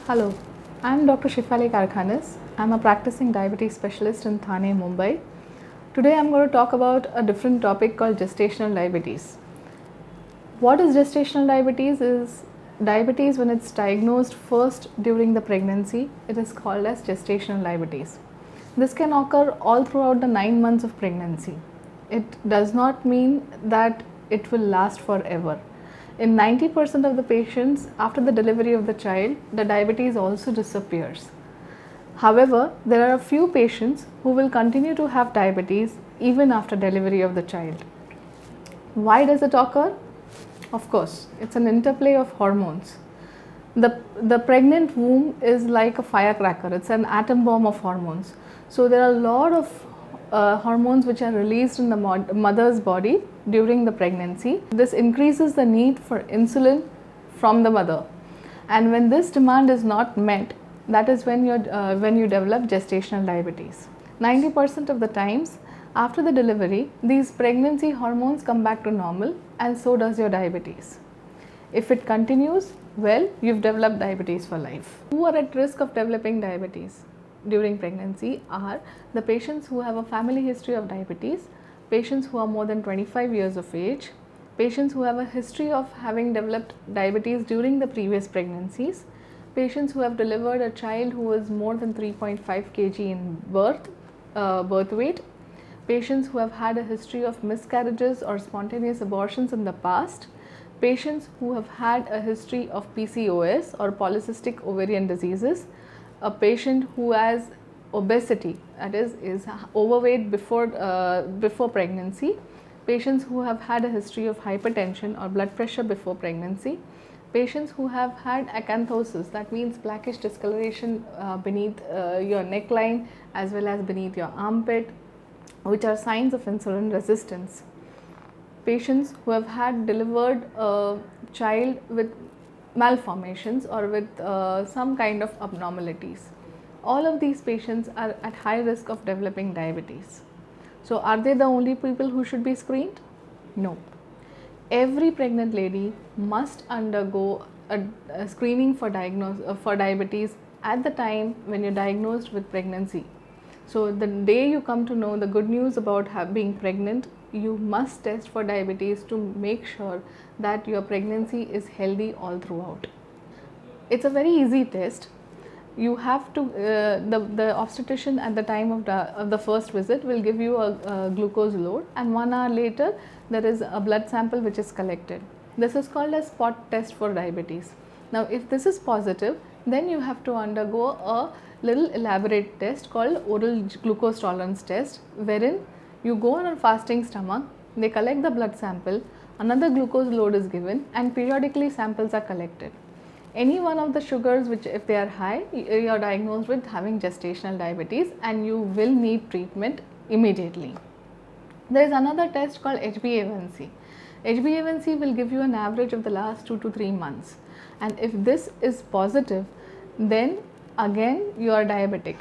Hello, I'm Dr. Shefali Karkhanis. I'm a practicing diabetes specialist in Thane, Mumbai. Today I'm going to talk about a different topic called gestational diabetes. What is gestational diabetes? Is diabetes when it's diagnosed first during the pregnancy. It is called as gestational diabetes. This can occur all throughout the 9 months of pregnancy. It does not mean that it will last forever. In 90% of the patients, after the delivery of the child, the diabetes also disappears. However, there are a few patients who will continue to have diabetes even after delivery of the child. Why does it occur? Of course, it's an interplay of hormones. The pregnant womb is like a firecracker, it's an atom bomb of hormones. So there are a lot of hormones which are released in the mother's body during the pregnancy. This increases the need for insulin from the mother, and when this demand is not met, that is when you develop gestational diabetes. 90% of the times after the delivery, these pregnancy hormones come back to normal, and so does your diabetes. If it continues, well, you've developed diabetes for life. Who are at risk of developing diabetes during pregnancy are the patients who have a family history of diabetes, patients who are more than 25 years of age, patients who have a history of having developed diabetes during the previous pregnancies, patients who have delivered a child who is more than 3.5 kg in birth weight, patients who have had a history of miscarriages or spontaneous abortions in the past, patients who have had a history of PCOS or polycystic ovarian diseases, a patient who has obesity, that is overweight before pregnancy, patients who have had a history of hypertension or blood pressure before pregnancy, patients who have had acanthosis, that means blackish discoloration beneath your neckline as well as beneath your armpit, which are signs of insulin resistance, patients who have had delivered a child with malformations or with some kind of abnormalities. All of these patients are at high risk of developing diabetes. So are they the only people who should be screened? No. Every pregnant lady must undergo a screening for diabetes at the time when you're diagnosed with pregnancy. So the day you come to know the good news about being pregnant, you must test for diabetes to make sure that your pregnancy is healthy all throughout. It's a very easy test. You have to, the obstetrician at the time of the first visit will give you a glucose load, and 1 hour later there is a blood sample which is collected. This is called a spot test for diabetes. Now if this is positive, then you have to undergo a little elaborate test called oral glucose tolerance test, wherein you go on a fasting stomach, they collect the blood sample, another glucose load is given, and periodically samples are collected. Any one of the sugars which, if they are high, you are diagnosed with having gestational diabetes and you will need treatment immediately. There is another test called HbA1c. HbA1c will give you an average of the last 2 to 3 months, and if this is positive, then again you are diabetic.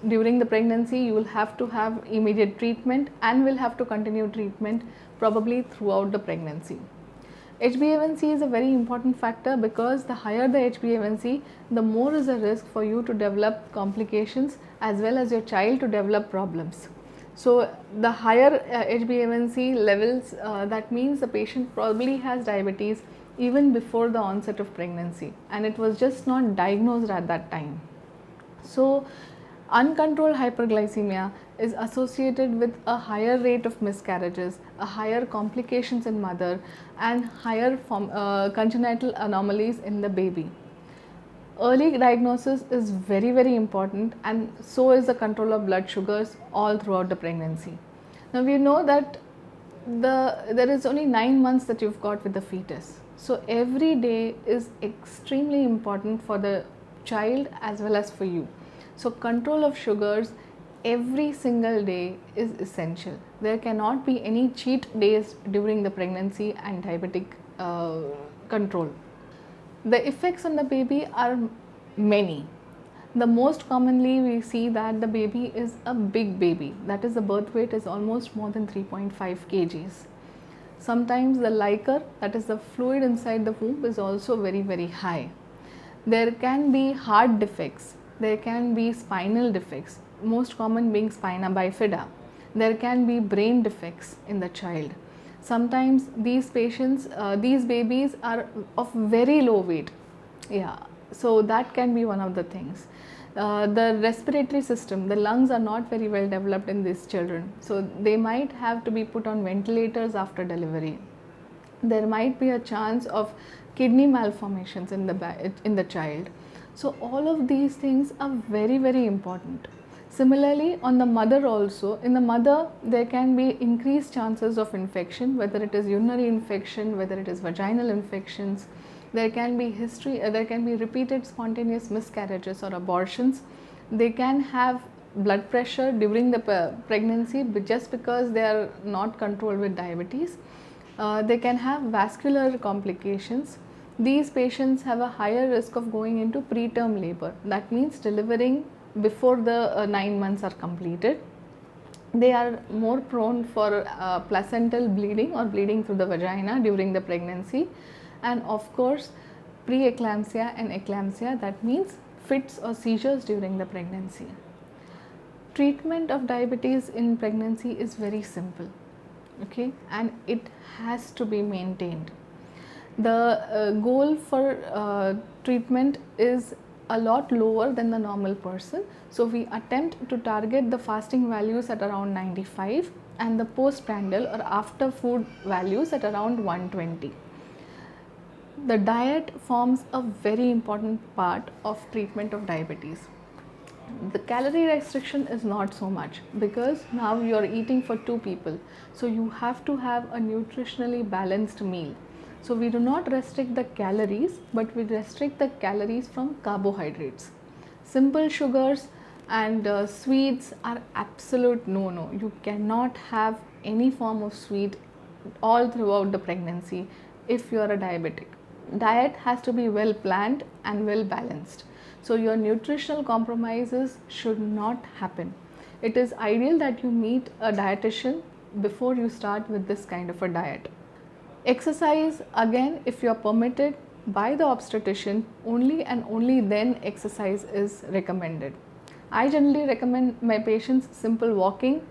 During the pregnancy, you will have to have immediate treatment and will have to continue treatment probably throughout the pregnancy. HbA1c is a very important factor because the higher the HbA1c, the more is the risk for you to develop complications as well as your child to develop problems. So the higher HbA1c levels, that means the patient probably has diabetes even before the onset of pregnancy, and it was just not diagnosed at that time. So uncontrolled hyperglycemia is associated with a higher rate of miscarriages, a higher complications in mother, and higher congenital anomalies in the baby. Early diagnosis is very, very important, and so is the control of blood sugars all throughout the pregnancy. Now we know that there is only 9 months that you've got with the fetus. So every day is extremely important for the child as well as for you. So control of sugars every single day is essential. There cannot be any cheat days during the pregnancy and diabetic control. The effects on the baby are many. The most commonly we see that the baby is a big baby, that is the birth weight is almost more than 3.5 kgs. Sometimes the liquor, that is the fluid inside the womb, is also very, very high. There can be heart defects, there can be spinal defects, most common being spina bifida. There can be brain defects in the child. Sometimes these patients, these babies are of very low weight. Yeah, so that can be one of the things. The respiratory system, the lungs are not very well developed in these children, so they might have to be put on ventilators after delivery. There might be a chance of kidney malformations in the child. So all of these things are very, very important. Similarly, on the mother also, in the mother there can be increased chances of infection, whether it is urinary infection, whether it is vaginal infections. There can be there can be repeated spontaneous miscarriages or abortions. They can have blood pressure during the pregnancy just because they are not controlled with diabetes. They can have vascular complications. These patients have a higher risk of going into preterm labor. That means delivering before the 9 months are completed. They are more prone for placental bleeding or bleeding through the vagina during the pregnancy. And of course, preeclampsia and eclampsia, that means fits or seizures during the pregnancy. Treatment of diabetes in pregnancy is very simple, okay, and it has to be maintained. The goal for treatment is a lot lower than the normal person, so we attempt to target the fasting values at around 95 and the postprandial or after food values at around 120. The diet forms a very important part of treatment of diabetes. The calorie restriction is not so much because now you are eating for 2 people, so you have to have a nutritionally balanced meal. So we do not restrict the calories, but we restrict the calories from carbohydrates. Simple sugars and sweets are absolute no-no. You cannot have any form of sweet all throughout the pregnancy if you are a diabetic. Diet has to be well planned and well balanced. So your nutritional compromises should not happen. It is ideal that you meet a dietitian before you start with this kind of a diet. Exercise, again, if you are permitted by the obstetrician, only and only then exercise is recommended. I generally recommend my patients simple walking,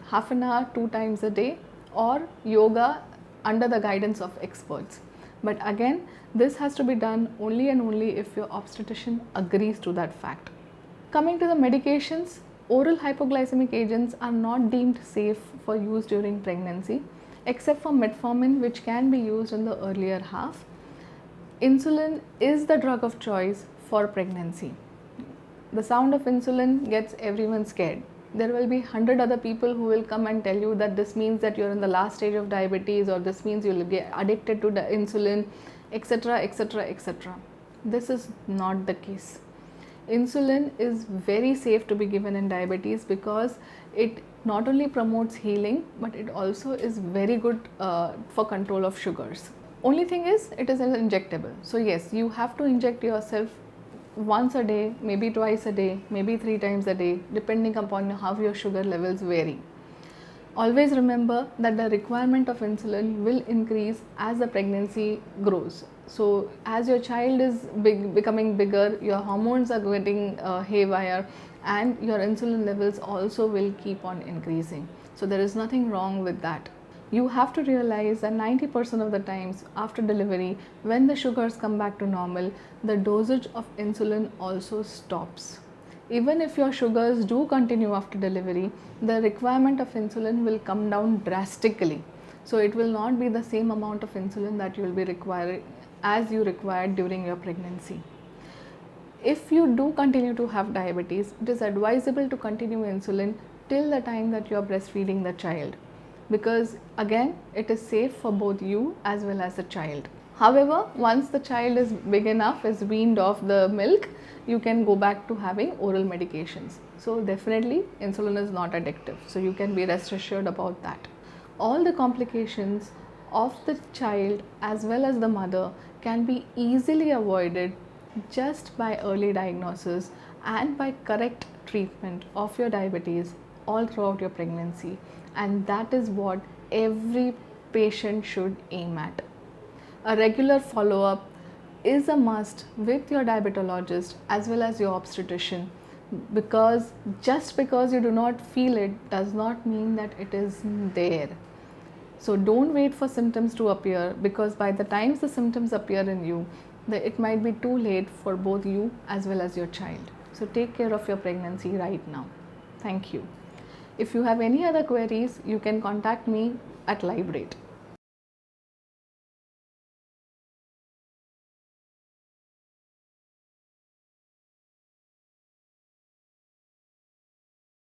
half an hour 2 times a day, or yoga under the guidance of experts. But again, this has to be done only and only if your obstetrician agrees to that fact. Coming to the medications, oral hypoglycemic agents are not deemed safe for use during pregnancy, except for metformin, which can be used in the earlier half. Insulin is the drug of choice for pregnancy. The sound of insulin gets everyone scared. There will be 100 other people who will come and tell you that this means that you're in the last stage of diabetes, or this means you'll get addicted to the insulin, etc., etc., etc. This is not the case. Insulin is very safe to be given in diabetes because it not only promotes healing, but it also is very good for control of sugars. Only thing is, it is an injectable. So yes, you have to inject yourself once a day, maybe twice a day, maybe 3 times a day, depending upon how your sugar levels vary. Always remember that the requirement of insulin will increase as the pregnancy grows. So as your child is becoming bigger, your hormones are getting haywire, and your insulin levels also will keep on increasing. So there is nothing wrong with that. You have to realize that 90% of the times after delivery, when the sugars come back to normal, the dosage of insulin also stops. Even if your sugars do continue after delivery, the requirement of insulin will come down drastically. So it will not be the same amount of insulin that you will be requiring as you required during your pregnancy. If you do continue to have diabetes, it is advisable to continue insulin till the time that you are breastfeeding the child, because again, it is safe for both you as well as the child. However, once the child is big enough, is weaned off the milk, you can go back to having oral medications. So definitely insulin is not addictive, so you can be rest assured about that. All the complications of the child as well as the mother can be easily avoided just by early diagnosis and by correct treatment of your diabetes all throughout your pregnancy, and that is what every patient should aim at. A regular follow-up is a must with your diabetologist as well as your obstetrician, because just because you do not feel it does not mean that it is there. So don't wait for symptoms to appear, because by the time the symptoms appear in you, it might be too late for both you as well as your child. So take care of your pregnancy right now. Thank you. If you have any other queries, you can contact me at Lybrate.